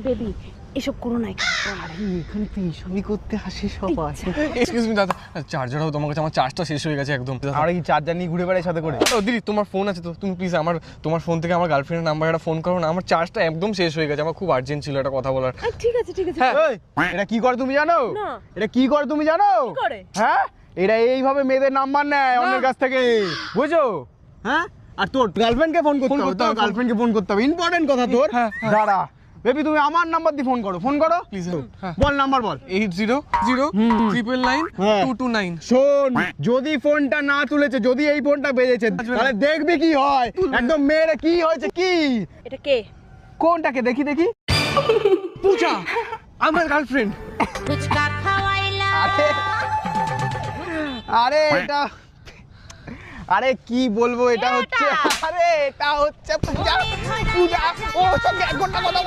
Baby এসব করো না। আরে এখানে তো এইসবই করতে আসে সবাই। এক্সকিউজ মি দাদা, চার্জারও তোমার কাছে, আমার চার্জটা শেষ হয়ে গেছে একদম। আর এই চার্জার নিয়ে ঘুরে বেড়াই সাথে করে? ও দিদি, তোমার ফোন আছে তো? তুমি প্লিজ তোমার ফোন থেকে আমার গার্লফ্রেন্ডের নাম্বারটা ফোন করো না, আমার চার্জটা একদম শেষ হয়ে গেছে, আমার খুব আর্জেন্ট ছিল একটা কথা বলার। ঠিক আছে ঠিক আছে। এই, এটা কি করে তুমি জানো? না। এটা কি করে তুমি জানো? কি করে? হ্যাঁ, এরা এইভাবে মেয়েদের নাম্বার নেয় অন্যের কাছ থেকে, বুঝছো? হ্যাঁ, আর তোর গার্লফ্রেন্ডকে ফোন করতে হবে, তোর গার্লফ্রেন্ডকে ফোন করতে হবে, ইম্পর্টেন্ট কথা তোর। হ্যাঁ, হ্যাঁ। দাঁড়া বেবি, তুমি আমার নাম্বার দিয়ে ফোন করো, ফোন করো প্লিজ। হ্যাঁ, বল নাম্বার বল। 8009992229। শোন, যদি ফোনটা না তুলেছে, যদি এই ফোনটা বেজেছে, তাহলে দেখবি কি হয়, একদম মেয়েরা কি হয়েছে কি। এটা কে? কোনটাকে দেখি দেখি? পূজা, আমার গার্লফ্রেন্ড। আরে আরে এটা, আরে কি বলবো, এটা হচ্ছে, আরে এটা হচ্ছে পূজা। পূজা ওর সঙ্গে 1 ঘন্টা কথা বল।